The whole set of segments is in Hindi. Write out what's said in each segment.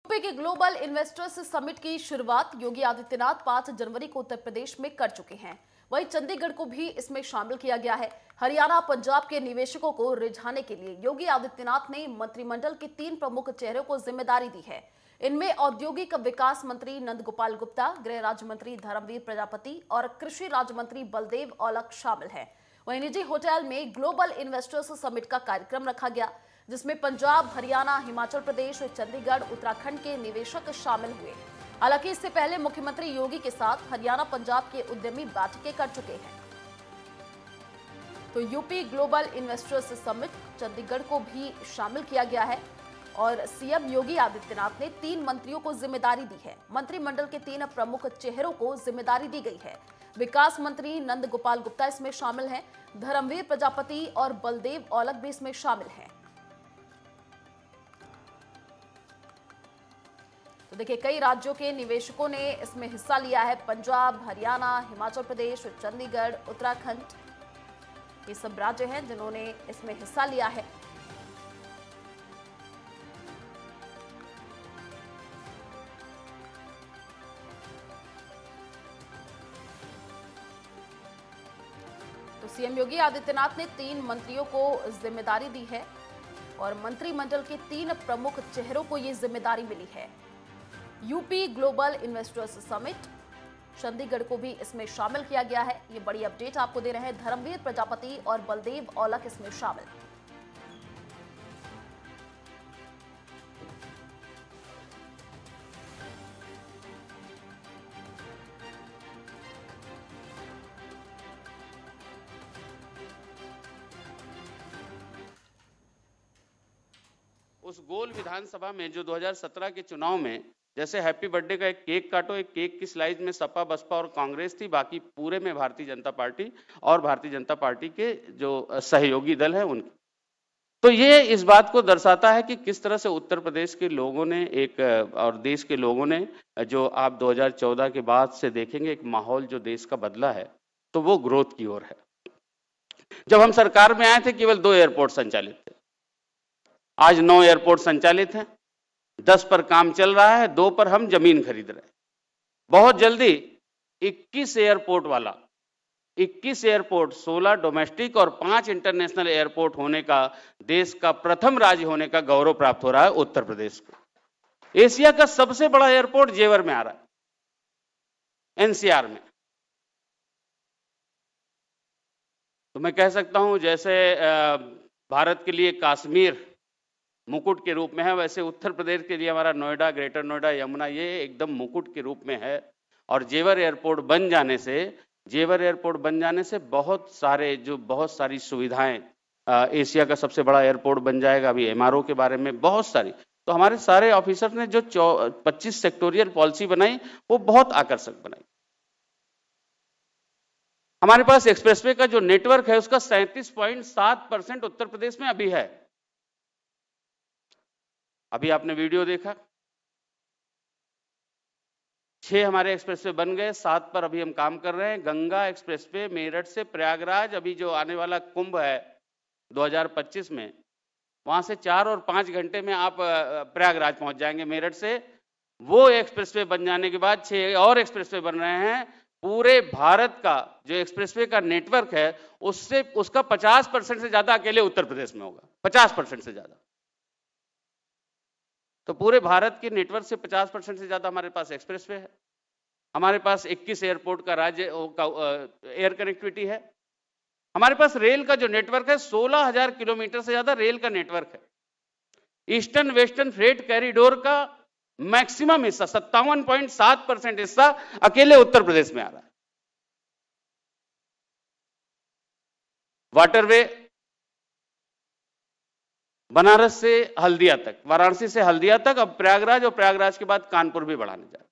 यूपी के ग्लोबल इन्वेस्टर्स समिट की शुरुआत योगी आदित्यनाथ 5 जनवरी को उत्तर प्रदेश में कर चुके हैं। वहीं चंडीगढ़ को भी इसमें शामिल किया गया है। हरियाणा पंजाब के निवेशकों को रिझाने के लिए योगी आदित्यनाथ ने मंत्रिमंडल के 3 प्रमुख चेहरों को जिम्मेदारी दी है। इनमें औद्योगिक विकास मंत्री नंद गोपाल गुप्ता, गृह राज्य मंत्री धर्मवीर प्रजापति और कृषि राज्य मंत्री बलदेव औलख शामिल है। वहीं निजी होटल में ग्लोबल इन्वेस्टर्स समिट का कार्यक्रम रखा गया, जिसमें पंजाब, हरियाणा, हिमाचल प्रदेश, चंडीगढ़, उत्तराखंड के निवेशक शामिल हुए। हालांकि इससे पहले मुख्यमंत्री योगी के साथ हरियाणा, पंजाब के उद्यमी बैठकें कर चुके हैं। तो UP global investors summit Chandigarh को भी शामिल किया गया है और सीएम योगी आदित्यनाथ ने 3 मंत्रियों को जिम्मेदारी दी है। मंत्रिमंडल के 3 प्रमुख चेहरों को जिम्मेदारी दी गई है। विकास मंत्री नंद गोपाल गुप्ता इसमें शामिल हैं, धर्मवीर प्रजापति और बलदेव औलख भी इसमें शामिल हैं। तो देखिए, कई राज्यों के निवेशकों ने इसमें हिस्सा लिया है। पंजाब, हरियाणा, हिमाचल प्रदेश, चंडीगढ़, उत्तराखंड, ये सब राज्य हैं जिन्होंने इसमें हिस्सा लिया है। तो सीएम योगी आदित्यनाथ ने 3 मंत्रियों को जिम्मेदारी दी है और मंत्रिमंडल के 3 प्रमुख चेहरों को ये जिम्मेदारी मिली है। UP global investors summit Chandigarh को भी इसमें शामिल किया गया है। ये बड़ी अपडेट आपको दे रहे हैं। धर्मवीर प्रजापति और बलदेव औलख इसमें शामिल। उस गोल विधानसभा में जो 2017 के चुनाव में जैसे हैप्पी बर्थडे का एक केक काटो, एक केक की स्लाइस में सपा, बसपा और कांग्रेस थी, बाकी पूरे में भारतीय जनता पार्टी और भारतीय जनता पार्टी के जो सहयोगी दल है उनकी। तो ये इस बात को दर्शाता है कि किस तरह से उत्तर प्रदेश के लोगों ने और देश के लोगों ने, जो आप 2014 के बाद से देखेंगे एक माहौल जो देश का बदला है, तो वो ग्रोथ की ओर है। जब हम सरकार में आए थे केवल 2 एयरपोर्ट संचालित थे, आज 9 एयरपोर्ट संचालित हैं, 10 पर काम चल रहा है, 2 पर हम जमीन खरीद रहे हैं। बहुत जल्दी 21 एयरपोर्ट वाला 21 एयरपोर्ट, 16 डोमेस्टिक और 5 इंटरनेशनल एयरपोर्ट होने का, देश का प्रथम राज्य होने का गौरव प्राप्त हो रहा है उत्तर प्रदेश को। एशिया का सबसे बड़ा एयरपोर्ट जेवर में आ रहा है, एनसीआर में। तो मैं कह सकता हूं जैसे भारत के लिए कश्मीर मुकुट के रूप में है, वैसे उत्तर प्रदेश के लिए हमारा नोएडा, ग्रेटर नोएडा, यमुना, ये एकदम मुकुट के रूप में है। और जेवर एयरपोर्ट बन जाने से बहुत सारी सुविधाएं, एशिया का सबसे बड़ा एयरपोर्ट बन जाएगा। अभी एमआरओ के बारे में बहुत सारी, तो हमारे सारे ऑफिसर ने जो 25 सेक्टोरियल पॉलिसी बनाई वो बहुत आकर्षक बनाई। हमारे पास एक्सप्रेसवे का जो नेटवर्क है उसका 37.7% उत्तर प्रदेश में अभी है। अभी आपने वीडियो देखा, 6 हमारे एक्सप्रेसवे बन गए, 7 पर अभी हम काम कर रहे हैं। गंगा एक्सप्रेसवे मेरठ से प्रयागराज, अभी जो आने वाला कुंभ है 2025 में, वहां से 4 और 5 घंटे में आप प्रयागराज पहुंच जाएंगे मेरठ से। वो एक्सप्रेसवे बन जाने के बाद 6 और एक्सप्रेसवे बन रहे हैं। पूरे भारत का जो एक्सप्रेसवे का नेटवर्क है उसका 50% से ज्यादा अकेले उत्तर प्रदेश में होगा, 50% से ज्यादा। तो पूरे भारत के नेटवर्क से 50% से ज्यादा हमारे पास एक्सप्रेसवे है। हमारे पास 21 एयरपोर्ट का एयर कनेक्टिविटी है। हमारे पास रेल का जो नेटवर्क है 16,000 किलोमीटर से ज्यादा रेल का नेटवर्क है। ईस्टर्न वेस्टर्न फ्रेट कॉरिडोर का मैक्सिमम हिस्सा 57.7% हिस्सा अकेले उत्तर प्रदेश में आ रहा है। वाटरवे बनारस से हल्दिया तक, वाराणसी से हल्दिया तक, अब प्रयागराज और प्रयागराज के बाद कानपुर भी बढ़ाने जा रहे हैं।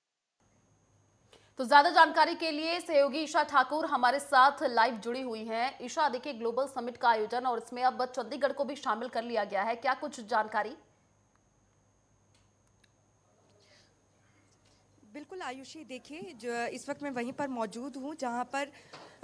तो ज्यादा जानकारी के लिए सहयोगी ईशा ठाकुर हमारे साथ लाइव जुड़ी हुई हैं। ईशा, देखिए ग्लोबल समिट का आयोजन और इसमें अब चंडीगढ़ को भी शामिल कर लिया गया है, क्या कुछ जानकारी? बिल्कुल आयुषी, देखिए जो इस वक्त मैं वहीं पर मौजूद हूँ जहाँ पर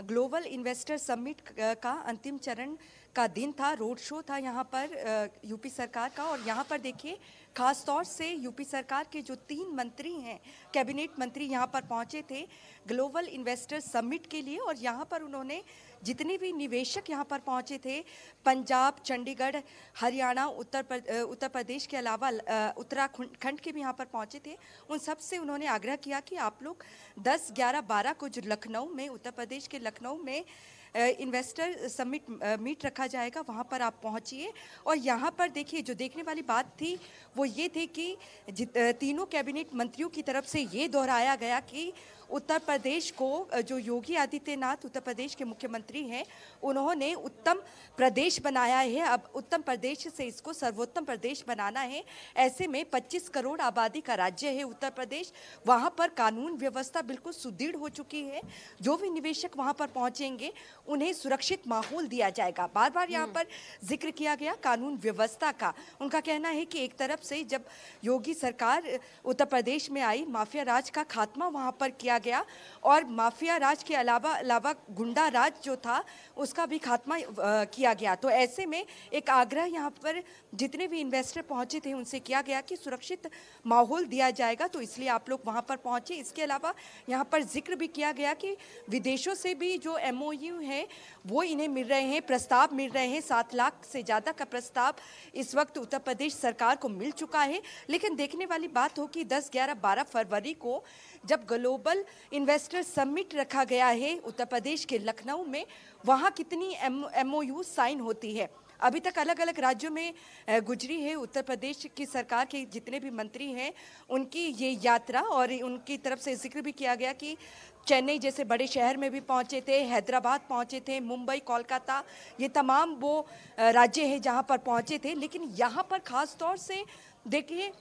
ग्लोबल इन्वेस्टर समिट का अंतिम चरण का दिन था, रोड शो था यहाँ पर यूपी सरकार का। और यहाँ पर देखिए खास तौर से यूपी सरकार के जो 3 मंत्री हैं, कैबिनेट मंत्री यहाँ पर पहुँचे थे ग्लोबल इन्वेस्टर समिट के लिए। और यहाँ पर उन्होंने जितने भी निवेशक यहाँ पर पहुँचे थे, पंजाब, चंडीगढ़, हरियाणा, उत्तर प्रदेश के अलावा उत्तराखंड के भी यहाँ पर पहुँचे थे, उन सब से उन्होंने आग्रह किया कि आप लोग 10, 11, 12 को जो लखनऊ में, उत्तर प्रदेश के लखनऊ में इन्वेस्टर समिट मीट रखा जाएगा, वहाँ पर आप पहुँचिए। और यहाँ पर देखिए जो देखने वाली बात थी वो ये थी कि तीनों कैबिनेट मंत्रियों की तरफ से ये दोहराया गया कि उत्तर प्रदेश को, जो योगी आदित्यनाथ उत्तर प्रदेश के मुख्यमंत्री हैं, उन्होंने उत्तम प्रदेश बनाया है। अब उत्तम प्रदेश से इसको सर्वोत्तम प्रदेश बनाना है। ऐसे में 25 करोड़ आबादी का राज्य है उत्तर प्रदेश, वहाँ पर कानून व्यवस्था बिल्कुल सुदृढ़ हो चुकी है। जो भी निवेशक वहाँ पर पहुँचेंगे उन्हें सुरक्षित माहौल दिया जाएगा। बार बार यहाँ पर जिक्र किया गया कानून व्यवस्था का। उनका कहना है कि एक तरफ से जब योगी सरकार उत्तर प्रदेश में आई, माफिया राज का खात्मा वहाँ पर किया गया और माफिया राज के अलावा गुंडा राज जो था उसका भी खात्मा किया गया। तो ऐसे में एक आग्रह यहाँ पर जितने भी इन्वेस्टर पहुँचे थे उनसे किया गया कि सुरक्षित माहौल दिया जाएगा, तो इसलिए आप लोग वहाँ पर पहुँचे। इसके अलावा यहाँ पर जिक्र भी किया गया कि विदेशों से भी जो MOU है वो इन्हें मिल रहे हैं, प्रस्ताव मिल रहे हैं। 7 लाख से ज़्यादा का प्रस्ताव इस वक्त उत्तर प्रदेश सरकार को मिल चुका है। लेकिन देखने वाली बात हो कि 10, 11, 12 फरवरी को जब ग्लोबल इन्वेस्टर समिट रखा गया है उत्तर प्रदेश के लखनऊ में, वहाँ कितनी MOU साइन होती है। अभी तक अलग अलग राज्यों में गुजरी है उत्तर प्रदेश की सरकार के जितने भी मंत्री हैं उनकी ये यात्रा। और उनकी तरफ से जिक्र भी किया गया कि चेन्नई जैसे बड़े शहर में भी पहुंचे थे, हैदराबाद पहुंचे थे, मुंबई, कोलकाता, ये तमाम वो राज्य हैं जहां पर पहुंचे थे। लेकिन यहां पर ख़ास तौर से देखिए,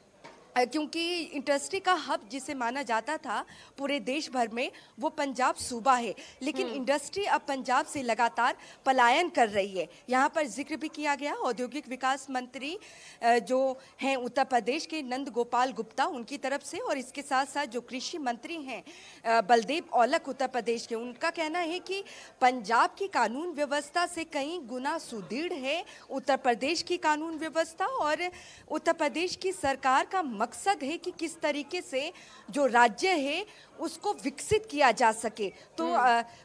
क्योंकि इंडस्ट्री का हब जिसे माना जाता था पूरे देश भर में, वो पंजाब सूबा है। लेकिन इंडस्ट्री अब पंजाब से लगातार पलायन कर रही है। यहाँ पर जिक्र भी किया गया औद्योगिक विकास मंत्री जो हैं उत्तर प्रदेश के नंद गोपाल गुप्ता, उनकी तरफ से। और इसके साथ साथ जो कृषि मंत्री हैं बलदेव औलख उत्तर प्रदेश के, उनका कहना है कि पंजाब की कानून व्यवस्था से कई गुना सुदृढ़ है उत्तर प्रदेश की कानून व्यवस्था। और उत्तर प्रदेश की सरकार का मकसद है कि किस तरीके से जो राज्य है उसको विकसित किया जा सके। तो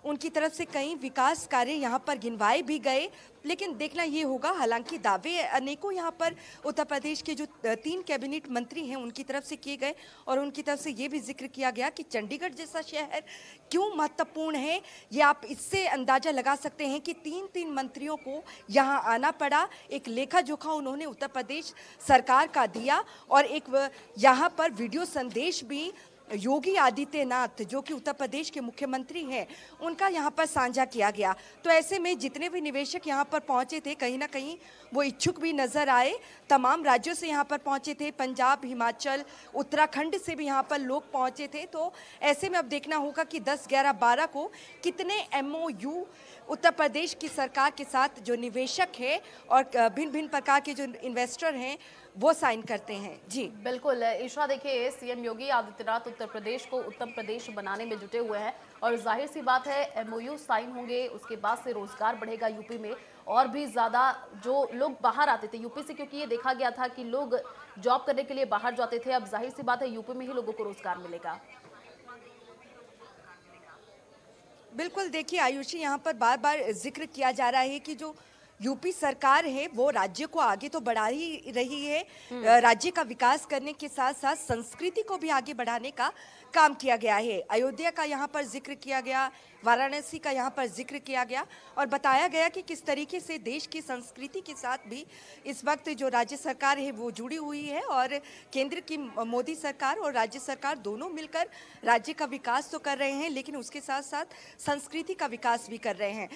उनकी तरफ से कई विकास कार्य यहाँ पर गिनवाए भी गए। लेकिन देखना ये होगा, हालांकि दावे अनेकों यहाँ पर उत्तर प्रदेश के जो 3 कैबिनेट मंत्री हैं उनकी तरफ से किए गए। और उनकी तरफ से ये भी जिक्र किया गया कि चंडीगढ़ जैसा शहर क्यों महत्वपूर्ण है, ये आप इससे अंदाजा लगा सकते हैं कि 3 मंत्रियों को यहाँ आना पड़ा। एक लेखा जोखा उन्होंने उत्तर प्रदेश सरकार का दिया और एक यहाँ पर वीडियो संदेश भी योगी आदित्यनाथ जो कि उत्तर प्रदेश के मुख्यमंत्री हैं उनका यहाँ पर साझा किया गया। तो ऐसे में जितने भी निवेशक यहाँ पर पहुँचे थे कहीं ना कहीं वो इच्छुक भी नजर आए। तमाम राज्यों से यहाँ पर पहुँचे थे, पंजाब, हिमाचल, उत्तराखंड से भी यहाँ पर लोग पहुँचे थे। तो ऐसे में अब देखना होगा कि 10, 11, 12 को कितने MOU उत्तर प्रदेश की सरकार के साथ जो निवेशक है और भिन्न भिन्न प्रकार के जो इन्वेस्टर हैं वो साइन करते हैं। जी बिल्कुल ईशा, देखिए CM योगी आदित्यनाथ उत्तर प्रदेश को उत्तम प्रदेश बनाने में जुटे हुए हैं और जाहिर सी बात है MOU साइन होंगे, उसके बाद से रोजगार बढ़ेगा यूपी में। और भी ज़्यादा जो लोग बाहर आते थे यूपी से, क्योंकि ये देखा गया था कि लोग जॉब करने के लिए बाहर जाते थे, अब जाहिर सी बात है यूपी में ही लोगों को रोजगार मिलेगा। बिल्कुल, देखिए आयुषी, यहाँ पर बार बार जिक्र किया जा रहा है कि जो यूपी सरकार है वो राज्य को आगे तो बढ़ा ही रही है, राज्य का विकास करने के साथ साथ संस्कृति को भी आगे बढ़ाने का काम किया गया है। अयोध्या का यहाँ पर जिक्र किया गया, वाराणसी का यहाँ पर जिक्र किया गया और बताया गया कि किस तरीके से देश की संस्कृति के साथ भी इस वक्त जो राज्य सरकार है वो जुड़ी हुई है। और केंद्र की मोदी सरकार और राज्य सरकार दोनों मिलकर राज्य का विकास तो कर रहे हैं, लेकिन उसके साथ साथ संस्कृति का विकास भी कर रहे हैं।